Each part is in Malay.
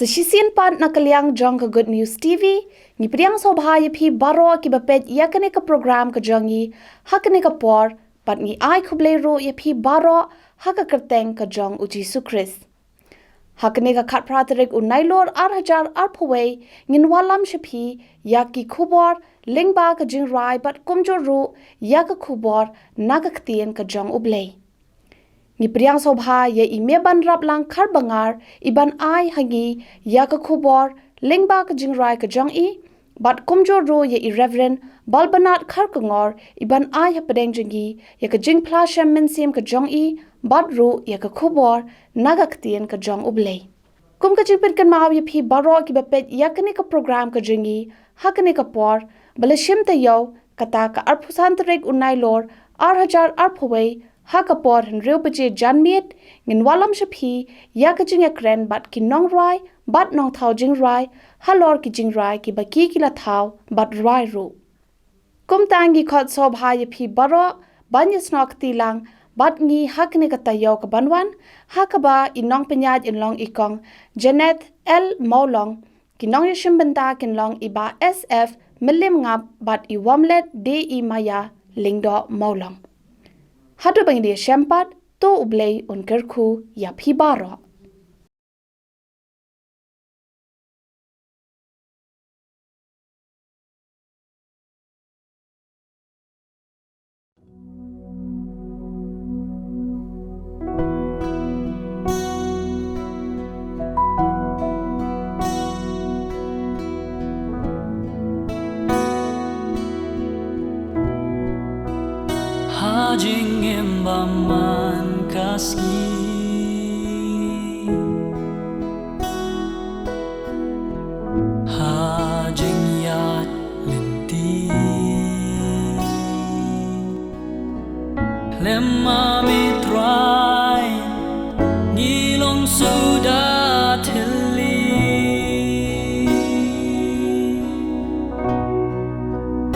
Sesisin pat nakaliang Jong ke Good News TV, ni priang sobha ye phi baroh ki bapet yakane ka program ka jongi, hakane ka por, pat ni ai Khublei ro ye phi baroh haka kerteng ka Jong u Jesu Christ. Hakane ka khat praterik unailor arhajar arpaway ngin walam shaphi yaki Khubor lingba ka Jingrwai pat kumjor ro yaka Khubor naga Ktien ka Jong u Blei. Ni priang sobha ye i Mebanraplang Kharbangar iban ai hangi yaka Khubor lingba ka Jingrwai ka Jong i bat kumjor ro ye i Reverend Balbannard Kharkongor iban ai hapadeng jengi yaka jingpla shem minsim ka Jong i bat ro yaka Khubor naga Ktien ka Jong u Blei. Kum ka jingpit kan maaw ye phi baroh ki bapet yakane ka program ka jengi hakane ka por balashim ta yaw kata ka arpusantarik unailor arhajar arpaway hakapor hen reu baje janmiet ngin walam shaphi yaka Nongkren bat ki Nongrai bat nong thaw Jingrwai halor ki Jingrwai ki baki ki la thaw bat rai ru. Kum tangi khot sobha ye phi baroh banyas nok tilang bat ngi hakne ka tayaw ka banwan hakaba inong penyaj inlong ikong Jenneth Mawlong ki nongiashim bynta kinlong iba SF milim ngap bat I wamlet de maya lingdo Mawlong. Hatu bang dia syempat to Blei Un kyrkhu ya phi baroh. Hajing embaman kaski Hajing yat linti Lemma mitrai Ngilong sudah teli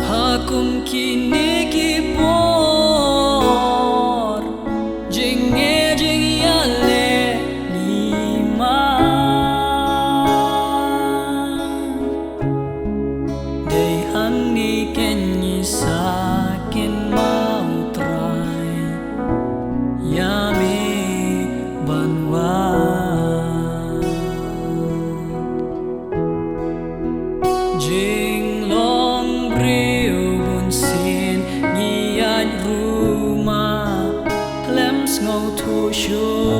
Hakum kini Jong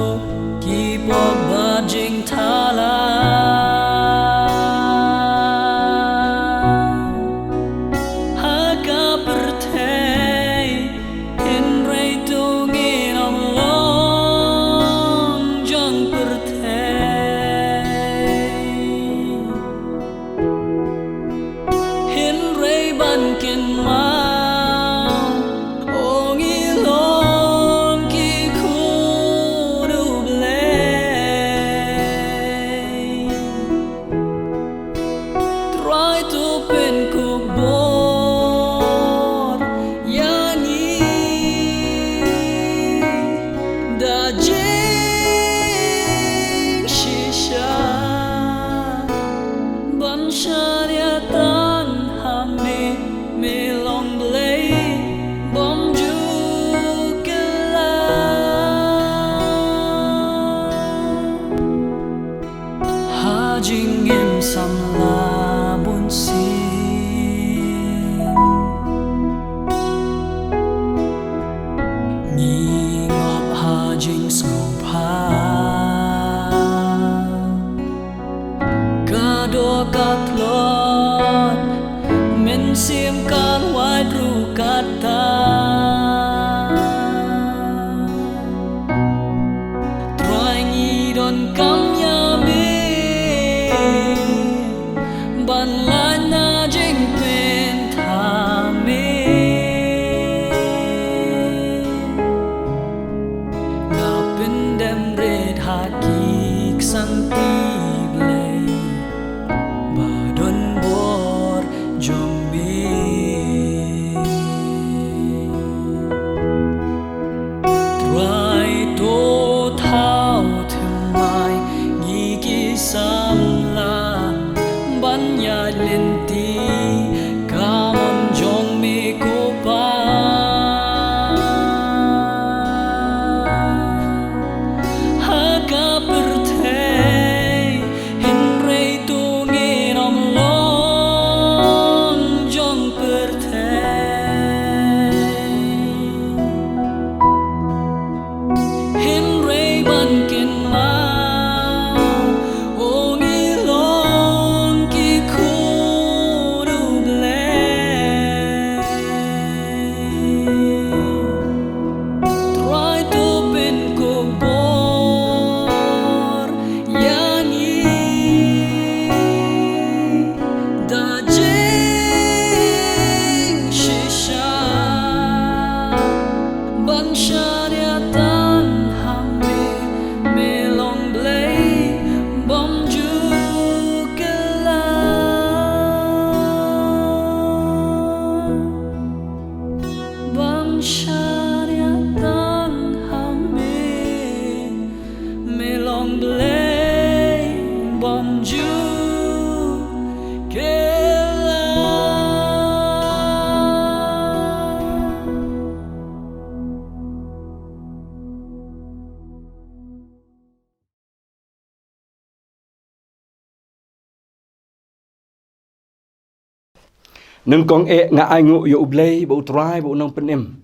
Nungkong nga aingu U Blei U trai bu nong Pynim.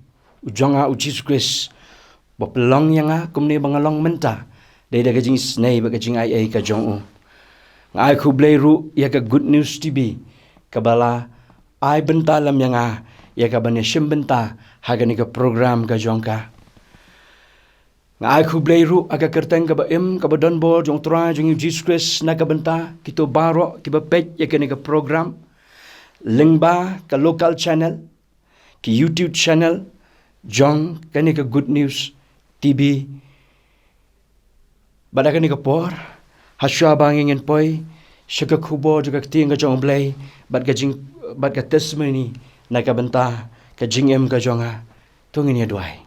Jong u Jesus Christ. Pelong yang kumne bangalong menta. Dei da gajing snei ba gajing ai ka Jong u. Ngai Khublei ru ya ka good news TV. Kabala ai bynta lam yang ya ka bane shim bynta hagani ka program ka Jong ka. Ngai Khublei ru aga kerteng ka ba ka ba don bor Jong trai Jong Jesus Christ na ka bynta kito baroh ki ba page ya ka program. Lingba ka local channel, ki YouTube channel, Jong kani ka Good News TV. Bada kani ka por, hasya bangingin poy, siya ka Khubor juga Ktien ka Jong Blei, bad ka testimony na ka banta, ka jingem ka Jonga, tungin ya duay.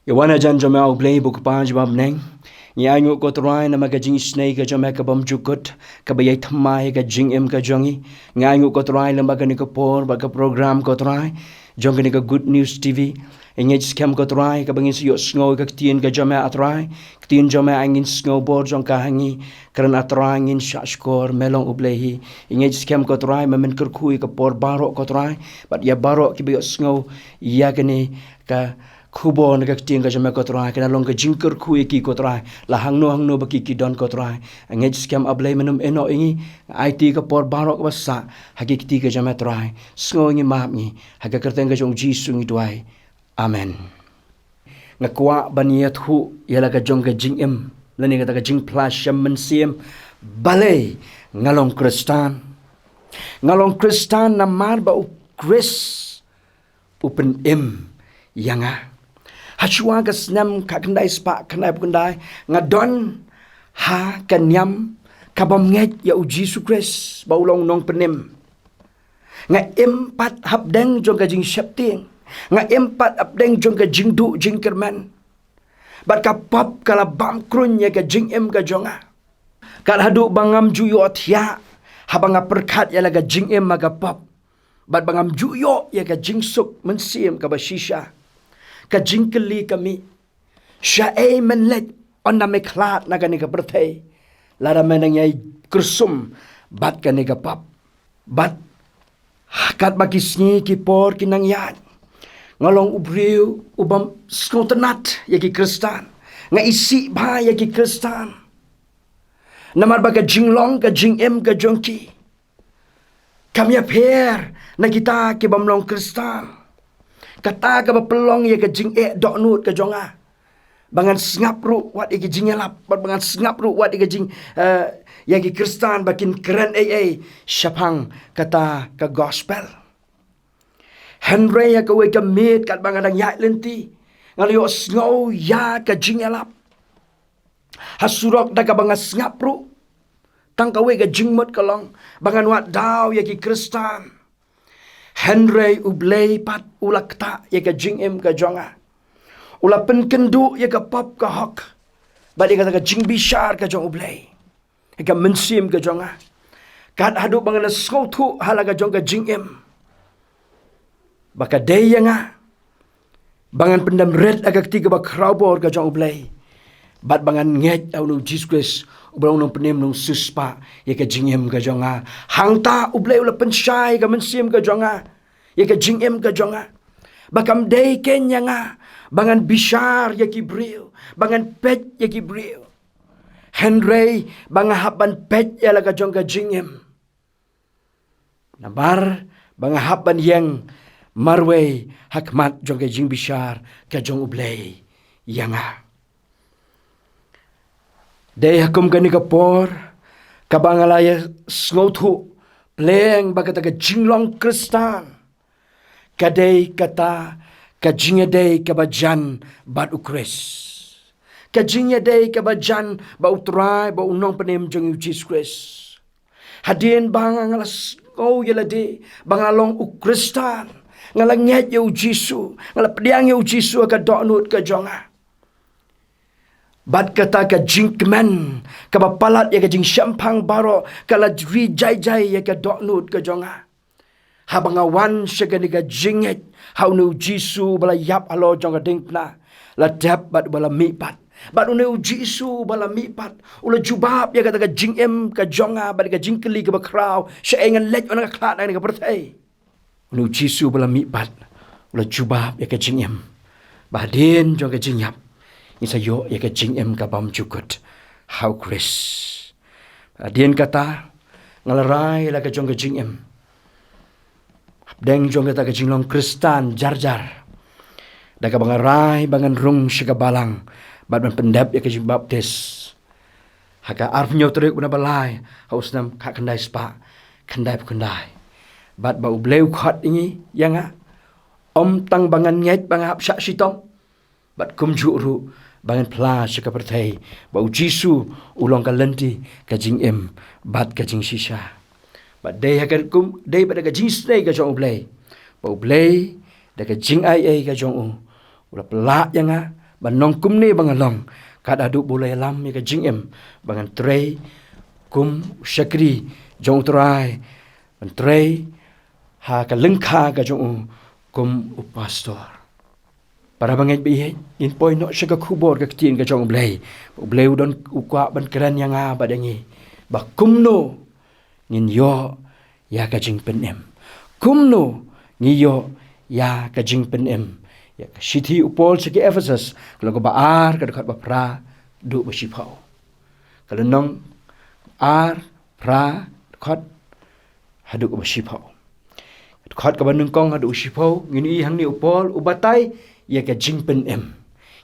Yawana jan Joma U Blei bu kapang jabab neng, Nyangu ko try na magajing snake ka jome ka bam jukot ka bayay thamay ka jingem ka jongi ngangu ko try na magani ka por ba ka program ko try jong ni ka Good News TV ingej scam ko try ka bangin siyo snow ka Ktien ka jome atry Ktien jome angin snowboard jong ka hangi karan atry ngin shashkor Mawlong U Blei ingej scam ko try mamen kyrkhu ka por baroh ko try but ya baroh ki bayo snow ya gani ka Khubor na Ktien ka jome ko try kana long ka kyrkhu ki ko try la hangno baki ki don ko try ngej scam ablay menum eno ingi IT ka por barok basa hakikti ka jome try sngo ngi map ngi haga kerteng ka jong jisu ngi duai amen ngakwa baniat hu yala ka jong ka jingem lani ka jing plus sham mensiem balay ngalong kristan na mar ba u kris upen yanga Hachua ka snam ka kandai spa kandai bukandai ngadon ha kanyam kabam nget ya u Jesus Christ baulong nong Pynim nga empat habdeng jong ka jing shapting nga empat habdeng jong ka jing du jing kerman bat ka pop kala bam krun ya ka jing ka jonga kal hadu bangam juyo thya habanga perkat ya la ka jing ka pop bat bangam juyo ya ka jing suk mensim ka bashisha ka jingkeli kami syai menlet on na meklat na kani ka pyrthei lara menang yai kursum bat kani ka pap bat hakat makisni ki por kinang yan ngalong ubriu ubam skotenat yaki kristan nga isi ba yaki kristan namar baga jinglong ka jingem ka jongki kami apher na kita ki bamlong kristan kata ka pelong ya ka jing dok nut ka jonga bangan sngap ru wat iki jing lap bangan sngap ru wat iki jing ya ki kristan bakin keren syapang kata ka gospel Henry ya ka we ka mit kat bangan ya lenti ngalio snow ya ka jing lap hasurok da ka bangan sngap ru tang ka we ka jing mot kalong bangan wat daw ya ki kristan Henry U Blei pat ulakta ya ka jingem ka jonga. Ula penkendu ya ka pop ka hok. Badi kata ka jing bishar ka jong U Blei. Ya ka mensim ka jonga. Kat hadu bangana skautu hala ka jong ka jingem. Baka day nga. Bangan pendam red agak tiga ba kraubor ka jong U Blei. Bat bangan nget au nu Jesus Christ. Ubrang nung Pynim nung suspa ya ka jingem ka jonga hangta U Blei ula pensyai ka mensim ka jonga ya ka jingem ka jonga bakam day kenya nga bangan bishar ya ki bril bangan pet ya ki bril Henry banga haban pet ya la ka jong ka jingem nabar banga haban yang marway hakmat jong ka jing bishar ka jong U Blei yanga Day hakum kani ka por kabangalaya sngotu pleng bagata ka jinglong kristan kaday kata ka jingaday kabajan bat ukres ka jingaday kabajan ba utray ba unong Pynim jong Jesus Christ hadin banga ngalas oh yalade bangalong ukristan ngalanget yu Jesus ngalapdiang yu Jesus ka donut ka jonga Bat kata ka jingkmen ka bapalat ya ka jing syampang baroh kala rijai ya ka doknut ka jonga habang awan siya ka ni ka jinget hau nu jisu bala yap alo jong ka dingpna la dap bat bala mipat Bat une uji isu bala mipat. Ula jubab ya kata ka jing em ka jonga bat ka jing keli ka bakraw. Syaengan lej ona ka klat na ka pyrthei. Ula uji isu bala mipat. Ula jubab ya ka jing em. Badin jong ka jing yap. Isa yo ya ka jing em ka bam jukut. How Chris. Badin kata ngalarai la ka jong ka jing em. Deng jong kata ka jing long Kristan jar-jar. Da ka bangarai bangan rung syaka balang. Bat man pendap ya kajing baptis. Haka arf nyaw terik buna balai. Haus nam kak kendai spa. Kendai kendai. Bat bau Blei U khot ini. Yang om tang bangan ngait bangan hap syak sitom. Bat kum ru bangan pla syaka pyrthei. Bau jisu ulong ka lenti kajing em. Bat kajing sisa. Bat day hakan kum. Day bat kajing snai ka Jong U Blei. Bau Blei. Da kajing ai ka Jong U. Ula pelak yang Banong kum ni bangalong kat aduk boleh lam ya ka jing em bangan trei kum syakri jong trai ban trei ha ka lengkha ka jong kum pastor para bangai bi in poi no syaka khubor ka Ktien ka Jong U Blei U don ukwa ban keren yang badangi ba kumno ngin yo ya ka jing pen em kumno ngi yo ya ka jing pen em. Ya, Siti upol segi Ephesos. Kalau kau baar, kau dekat bapra, duk bersipau. Kalau nong ar, pra, dekat, haduk bersipau. Dekat kau bandung kong haduk bersipau. Gini hang ni upol, ubatai, ya ke jing pen em.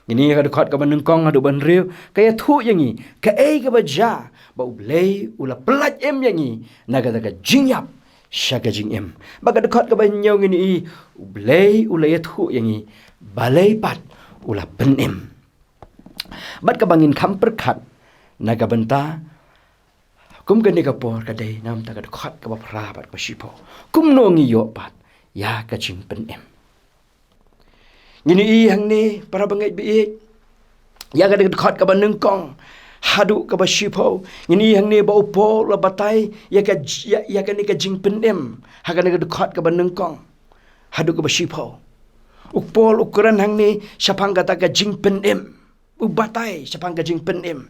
Gini kau dekat kau bandung kong haduk bandriu, kaya tu yang ni, kaya kau baca, bau Blei ula pelat em yang ni, naga naga jing yap. Syaka jing em. Baka dekat ke banyau ngini Blei ula yathu yang ni balai pat ula pen em. Bat ka bangin kamper kat naga bynta kum gani ka por ka dei nam ta ka dekat ka bapra bat ka sipo. Kum no ngi yo pat ya ka jing pen em. Ngini hang ni para bangai bi ya ka dekat ka banung kong hadu ka basipo ini hang ni ba upo la batai ya ka ni ka jing pendem ha ka ni ka dekat ka banengkong hadu ka basipo upol ukuran hang ni syapang kata ka jing pendem u batai syapang ka jing pendem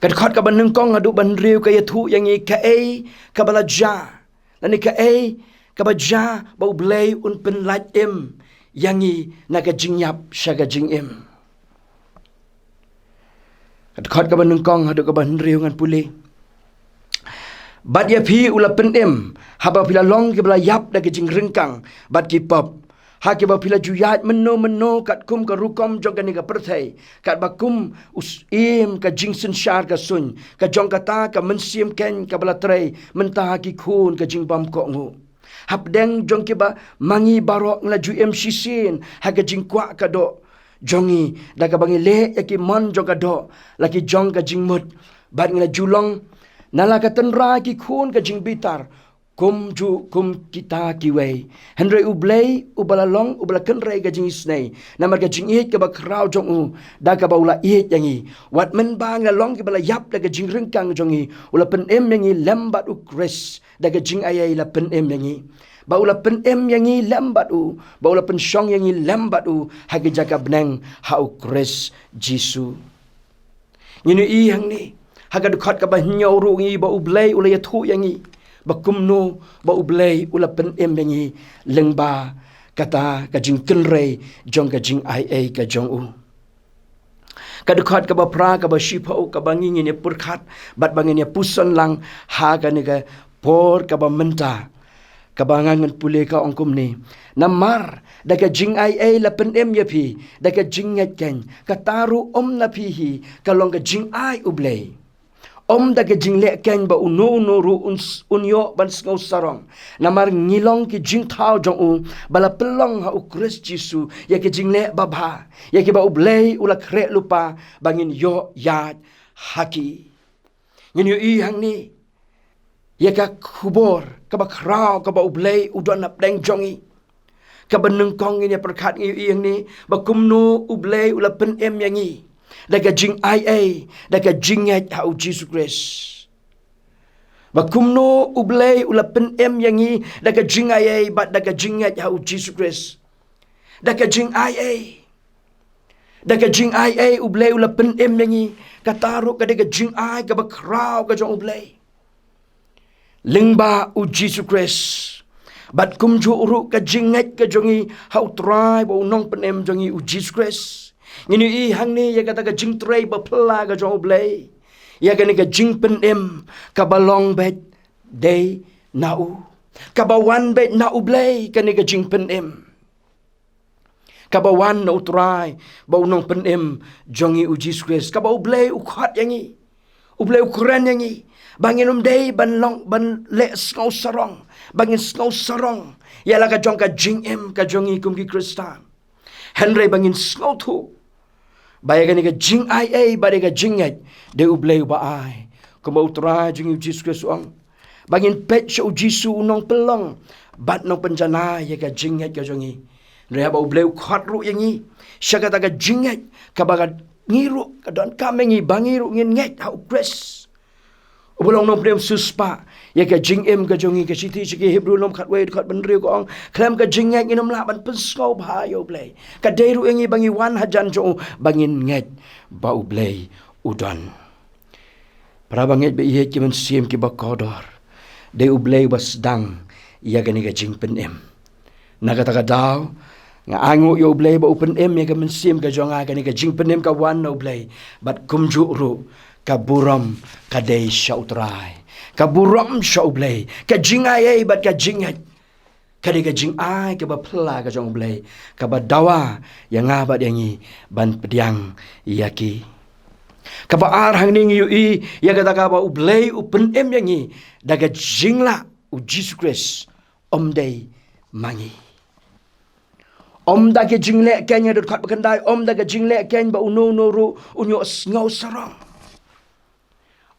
ka dekat ka banengkong hadu banriu ka yathu yang i ka ka balaja lani ka ka baja ba Blei Un pen laj em yang i na ka jing yap sya ka jing em. Dekat ka banengkong hadu ka banriu ngan pulih. Bat ya pi ula pendem haba pila long ke bela yap da ke jing rengkang bat ki pop ha ke ba pila juyat meno kat kum ka rukom jong ka ni ka pyrthei kat ba kum im ka jing sen syar ka sun ka jong kata ka mensim ken ka bela trei mentah ki khun ka jing bam ko ngu hap deng jong ke ba mangi baroh nglaju sisin ha ka jing kwa ka do jongi da ka bangi le ya ki mon jong ka do laki jong ka jing mut bat ngla julong nala ka tenra ki khun ka jing bitar kum kita ki wei Henry U Blei U balalong U bala kenrei ka jing snei namar ka jing it ka ba krau jong u da ka ba ula it yangi wat men bang la long ki bala yap da ka jing rengkang jongi ula pen em yangi lembat u kres da ka jing ayai la pen em yangi ba ula pen em yangi lembat u ba ula pen syong yangi lembat u hagi jaga beneng ha u kres jisu ngini i hang ni haga dekat ka ba nyau ru ngi ba U Blei ula yathu yangi ba kumno ba U Blei ula pen em yangi lengba kata ka jing kenrei jong ka jing ai ka jong u ka dekat ka ba pra ka ba shipau ka bangi ni purkhat bat bangi ni puson lang ha ka ni ka por ka ba menta kabangan pulih ka ongkum ni namar da ka jing ai la pen em ya pi da ka jing ngat ken ka taru om na pi hi ka long ka jing ai U Blei om da ka jing le ken ba uno ru unyo ban ngau sarong namar ngilong ki jing thaw jong u bala pelong ha u Kris Jisu ya ka jing le baba ya ki ba U Blei ula kre lupa bangin yo ya haki ngin yo i hang ni ya ka Khubor ka ba krau ka ba U Blei U don nap deng jongi ka banengkong ini perkat ngi yang ni ba kumno U Blei ula pen em yangi da ka jing ai da ka jing ngat ha U Jesus Christ ba kumno U Blei ula pen em yangi da ka jing ai ba da ka jing ngat ha U Jesus Christ da ka jing ai Daga jing ai u blei u la pen em yangi kataru ka daga jing ai ka ba krau ka jong u blei. Lingba u Jesus Christ. Bat kum ju uru ka jinget ka jongi hau trai bo nong pen em jongi u Jesus Christ. Ngini i hang ni ya kata ka jing trai ba pla ka jong u blei. Ya ka ni ka jing pen em ka balong bet day na u. Ka ba wan bet na u blei ka ni ka jing pen em. Kabawan na utray, ba unong penem, jongi u Jesus Christ. Kaba ublei ukhat yangi, ublei ukuran yangi. Bangin day ban le skaw sarong, bangin skaw sarong. Yala ka jong ka jing em ka jongi kumki Krista. Henry bangin skaw tu. Baya ka ni ka jing ai ba ka jingat, de ublei ba ai. Kaba utray jongi u Jesus Christ uang. Bangin pet siya u Jesus unong pelong, bat nong penjanay ya ka jingat ka jongi. Rea ba ublei ukhat ru yangi. Siya kata ka jingat, kabaga ngiru, kadon kamengi, bangiru ngin nget, hau kres. Ubulong nong prem suspa, ya ka jing em ka jongi, ka siti siki Hebrew nom khatway, khat bandri ko ong, klam ka jingat, nginom laban penskaw ba ya ublei. Ka deru yangi bangi wan hajan jo, bangin nget, ba ublei udon. Para banget ba ihet kiman siem ki ba kodor, de ublei ba sedang, ya gani ka jing pen em. Nakataka daw, nga ango yo ublei ba upen em ya ka mensim ka jonga ka ni ka jing penem ka wan no ublei bat kumju ru ka buram ka day sya utray ka buram sya ublei ka jing ai bat ka jingat ka di ka jing ai ka ba pla ka jong ublei ka ba dawa yang ngabat yangi ban pediang yaki ka ba ar hang ning yu i ya ka ka ba ublei upen em yangi daga jingla u Jesus Christ day mangi. Om da ke jingle kenya dot khat bakandai om da ke jingle ken ba uno no ru unyo ngau sarang.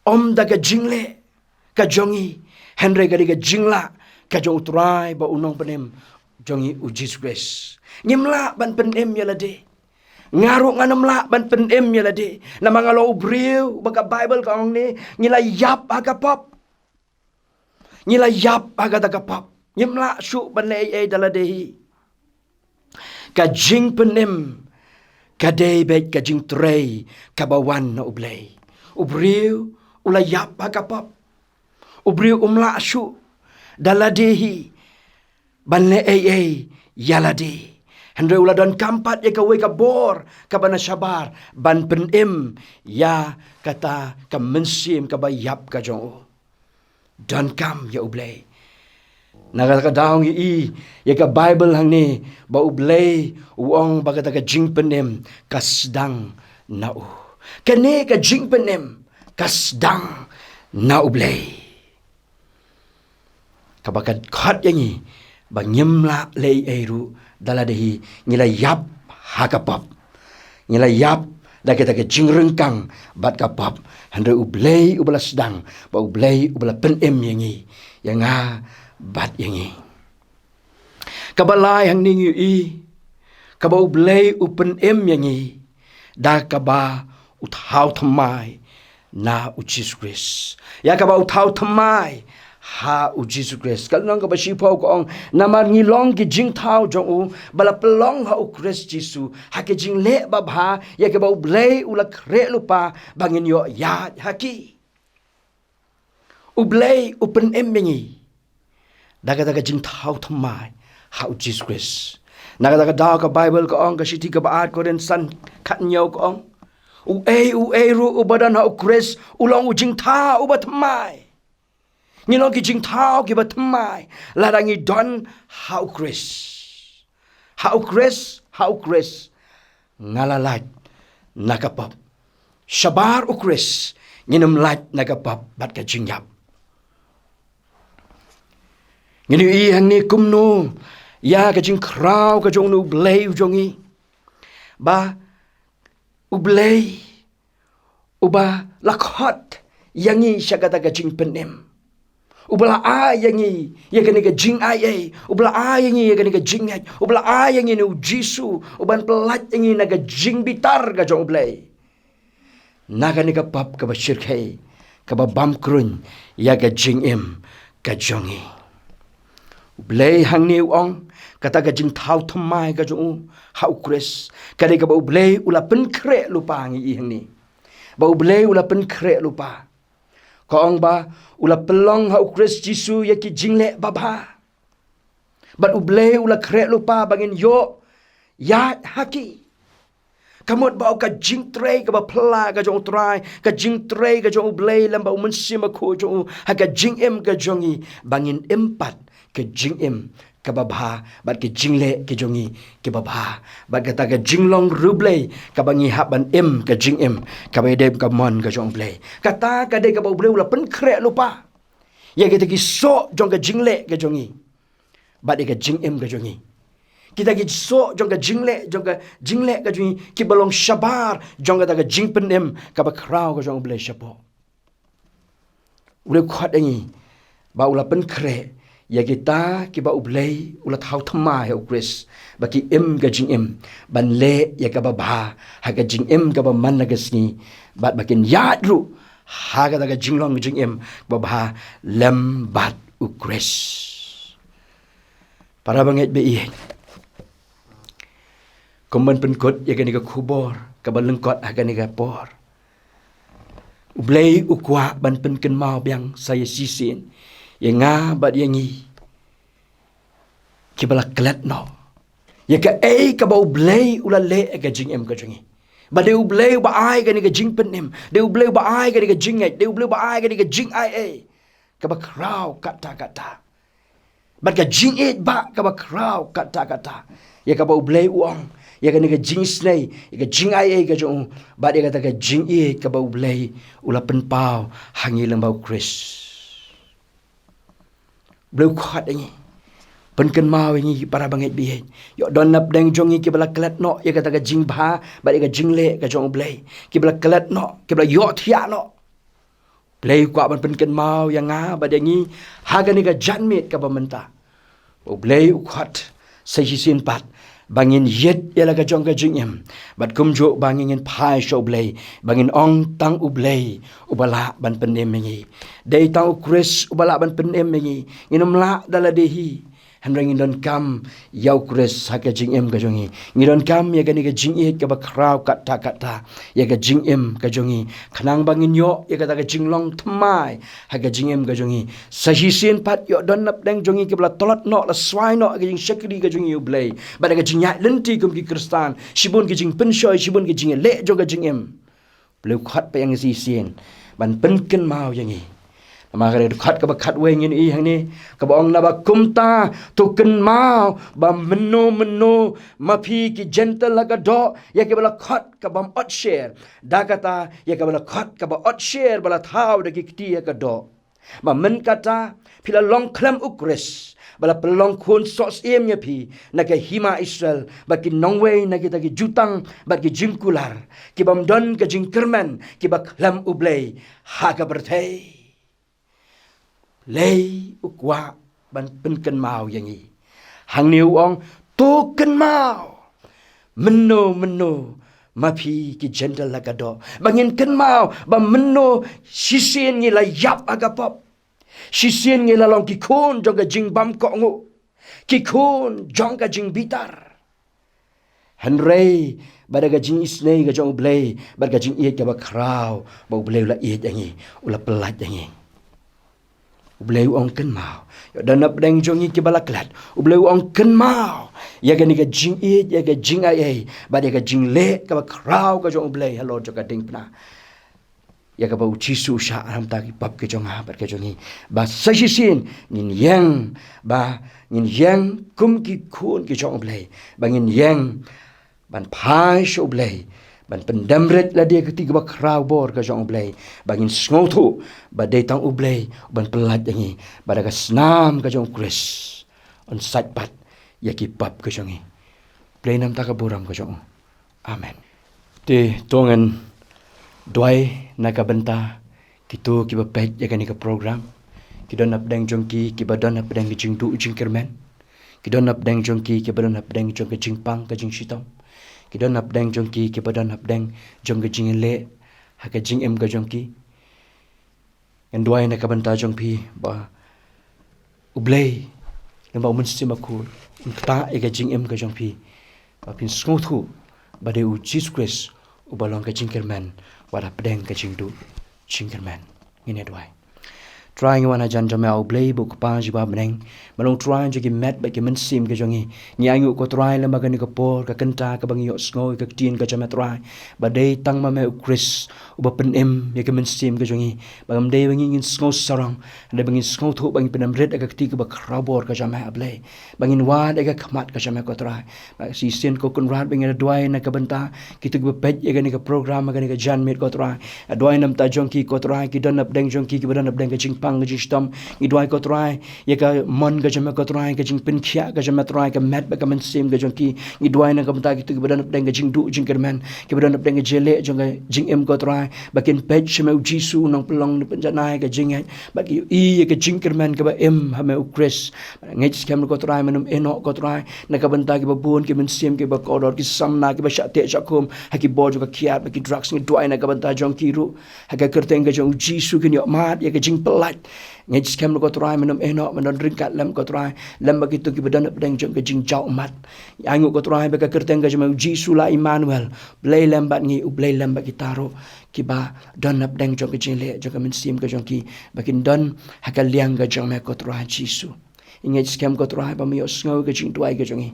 Om da ke jingle ka jongi Henry ka diga jingla ka jong utrai ba unong penem jongi u Jesus Christ. Ngimla ban penem yala de. Ngaru nganamla ban penem yala de. Na mangalo ubriu baka Bible ka ong ni ngila yap aga pop. Ngila yap aga daga pop. Ngimla su ban le ai dala dehi. Ka jing penem, ka day bet ka jing tray, ka bawan na ublei. Ubriu, ulayap pagkapap. Ubriu umla asu, daladehi, banle ay, yaladi. Hendra uladon kampat ya kaway kabor, ka bana syabar, ban penem, ya kata ka mensim ka bayap ka jong. Dan kam ya ublei. Nakakadaong i ya ka Bible hang ni ba ublei uong bagata ka jing penem kasdang na u. Kane ka jing penem kasdang na ublei. Kabakad khat yangi ba nyemla lei eru daladehi ngila yap hakapap. Ngila yap da kita ka jing rengkang bat kapap hande ublei ubala sedang ba ublei ubala penem yangi yang bat yangi. Kabalay hang ningi i. Kaba ublei upen em yangi. Da kaba uthaw thamay na u Jesus Christ. Ya kaba uthaw thamay ha u Jesus Christ. Kalunang kaba sipaw ko ang naman ngilong ki jing thaw jong u bala pelong ha u Christ Jesus. Ha ki jing le babha ya kaba ublei ula kre lupa bangin yo ya haki. Ublei upen em yangi. Daga jing thaw thamai how Jesus Christ. Daga daw ka Bible ko ong ka siti ka baat ko rin san katnyaw ko ong. U ru ubadan ha u Christ ulong u jing thaw ubat thamai. Ngilong ki jing thaw ki bat thamai. Larangi don how Christ. How Christ. Ngalalat nakapap. Shabar u Christ. Nginam lat nakapap bat ka jing yap. Ngini ihang ni kumno ya ka jing kraw ka jong nu blei jongi ba ublei uba lakhot yangi syagata ka jing penem ubla a yangi ya ka ni ka jing ai ubla a yangi ya ka ni ka jing ai ubla a yangi nu jisu uban pelat yangi na ka jing bitar ka jong ublei naga ni ka pap ka ba shirkai ka ba bam krun ya ka jing em ka jongi Blei hang ni ong kata ka jing thaw thamai ka jong ha ukres kade ka ba blei ula pen kre lupa ngi i hang ni ba blei ula pen kre lupa ko ong ba ula pelong ha ukres jisu ya ki jingle baba ba blei ula kre lupa bangin yo ya haki kamot ba ka jing trei ka ba pla ka jong trai ka jing trei ka jong blei lamba umensim ko jong ha ka jing em ka jongi bangin empat ke jing em ke babha bat ke jingle ke jongi ke babha bat kata ke jinglong rublei ka bangi haban em ke jing em ka ba dem ka mon ka jong blei kata ka de ka ba blei ula pen kre lupa ya kita ki so jong ka jingle ke jongi bat de ka jing em ke jongi kita ki so jong ka jingle ka jongi ki balong shabar jong ka ta ka jing pen em ka ba krau ka jong blei shapo ule khat angi ba ula pen kre ya kita ki ba ublei ula thau thama he ukris ba ki em ga jing em ban le ya ka ba ba ha ga jing em ga ba man na ga sni bat ba kin ya ru ha ga ga jing long jing em ba ba lem bat ukris para banget be i komban pen kot ya ga ni ga khubor ka ba lengkot ha ga ni ga por ublei ukwa ban pen ken mau biang saya sisin ya nga bat yang ngi kibala klet no ya ka ka ba blei ula le ka jing em ka jingi ba de blei ba ai ka ni ka jing pen em de blei ba ai ka ni ka jing ai de blei ba ai ka ni ka jing ai ka ba krau kata ba ka jing it ba ka ba krau kata ya ka ba blei uang ya ka ni ka jing snai ya ka jing ai ka jong ba de ka ta ka jing e ka ba blei ula pen pau hangi lembau kris bleu khat ngi pen ken mau ngi para banget bi yo don nap deng jongi ki bala klat no ya kata ka jing bha ba ka jing le ka jong blei ki bala klat no ki bala yo thia no blei kwa ban pen ken mau yang nga ba ngi ha ga ni ka janmit ka ba menta o blei khat sai sin pat bangin yet yala ka jong ka jing em bat kum jo bangin phai show blei bangin ong tang u blei ubala ban pen em ngi dei tang u kris ubala ban pen em ngi inum la dala dehi hanrang indon kam yau kris ha ka jing em ka jongi ngidon kam ya ka ni ka jing e ka ba krau kata ya ka jing em ka jongi khanang bangin yo ya ka ta ka jing long thmai ha ka jing em ka jongi sahi sin pat yo don nap deng jongi ki bla tolat no la swai no ka jing shakri ka jongi u blei ba ka jing ya lenti kum ki kristan shibun ki jing pen shoy shibun ki jing le jo ka jing em bleu khat pa yang si sin ban pen ken mau yang ni ma kare khat ka ba khat we ngin i hang ni ka ba ong na ba kumta to ken mau ba meno ma phi ki gentle la ka do ya ke bala khat ka bam ot share da kata ya ka bala khat ka ba ot share bala thaw de ki ti ka do ma men kata phila long klam ukres bala pelong khun sos em nya phi na ka hima Israel ba ki nongwei na ki ta ki jutang ba ki jingkular ki bam don ka jingkerman ki ba klam ublei ha ka pyrthei lei ukwa ban pen ken mau yang i hang niu ong to ken mau meno ma phi ki gentle la ka do bangin ken mau ba meno sisien ni la yap agapop sisien ni la long ki khon jong ka jing bam ko ngo ki khon jong ka jing bitar hanrei bada ka jing isnei ka jong blei bada ka jing iet ka ba krau ba blei la iet yang i ula pelat yang i Blei ong ken mau yo dan nap deng jongi ki balaklat blei ong ken mau ya ga ni ga jing e ya ga jing ai ba de ga jing le ka ba krau ka jong blei halor jo ka ding pna ya ka ba uchi su sha ram ta ki pap ke jong ha ba ke jongi ba sa shi sin nin yang kum ki khun ki jong blei ba nin yang ban phai sho blei ban pendamret la dia ketika ba krau bor ka jong blei bangin sngotu ba de tang ublei ban pelat yangi ba da snam ka jong kris on sat pat ya ki pap ka jongi blei nam ta ka buram ka jong amen te tongan doi na ka benta kitu ki ba pet ya ka ni ka program ki don ap deng jong ki ba don ap deng jing tu jing kermen ki don ap deng jong ki ba don ap deng jong ka jing pang ka jing shitong ki don ap deng jong ki ba don ap deng jong ka jing le ha ka jing em ka jong ki en duai na ka banta jong pi ba ublei lembau mensim aku ta ega jing ka jong pi pin sngo thu bade u Jesus Christ u balong ka jingkerman wara pedeng ka jingdu jingkerman ngine dwai trying wana jan jamel blei buk pa jiba meneng malong trying jagi met ba ki mensim ka jongi nyangu ko try lamba ka ni ka por ka kenta ka bangi yo sngo ka ktien ka jamet try bade tang ma me u Chris u ba pen em ya ka mensim ka jongi bangam de bangi ngin sngo sarang de bangi sngo thu bangi penam red ka kti ka ba Khubor ka jama blei bangin wa de ka khmat ka jama ko try ba si sen ko kun rat bangi dwai na ka benta kitu ba pet ya ka ni ka program ka ni ka jan met ko try dwai nam ta jong ki ko try ki don up deng jong ki ba don up deng ka jing phang ka jing stam i dwai ko try ya ka mon ka jama ko try ka jing pin khia ka jama try ka met ba ka mensim ka jong ki i dwai na ka benta kitu ba don up deng ka jing du jing kerman ki ba don up deng ka jele jong ka jing em ko try ba kin pet shme u jisu nong pelong ni penjanai ka jing ba ki i ka jing kerman ka ba em ha me u Chris ngai skam ko try manum eno ko try na ka benta ki ba bun ki mensim ki ba kodor ki samna ki ba shate shakum ha ki bo ka khiat ba ki drugs ni dwai na ka benta jong ki ru ha ka kerteng ka jong jisu ki ni mat ya ka jing pelat ngai skam ko try manum eno manon ringkat lam ko try lam ba ki tu ki ba dan deng jong ka jing jau mat angu ko try ba ka kerteng ka jong jisu la Emmanuel blei lam ba ngi u blei lam ba ki taro ki ba don up deng jong ka jing le jong ka mensim ka jong ki ba kin don ha ka liang ka jong me ko try jisu ingai skam ko try ba mi osngo ka jing dwai ka jong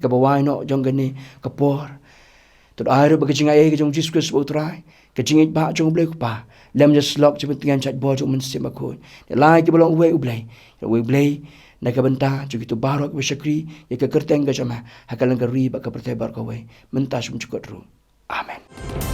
ka ba wai no jong ka ni ka por tu ai ba ka jing ai ka jong Jesus Christ bo try ka jing ba jong blei ku pa lem just lock je pentingan chat bo jong mensim aku lai ki bolong u blei na ka benta ju gitu barok be shakri ya ka kerteng ka jama ha ka lang ka ri ba ka pyrthei bar ka we mentas mum chukot ru amen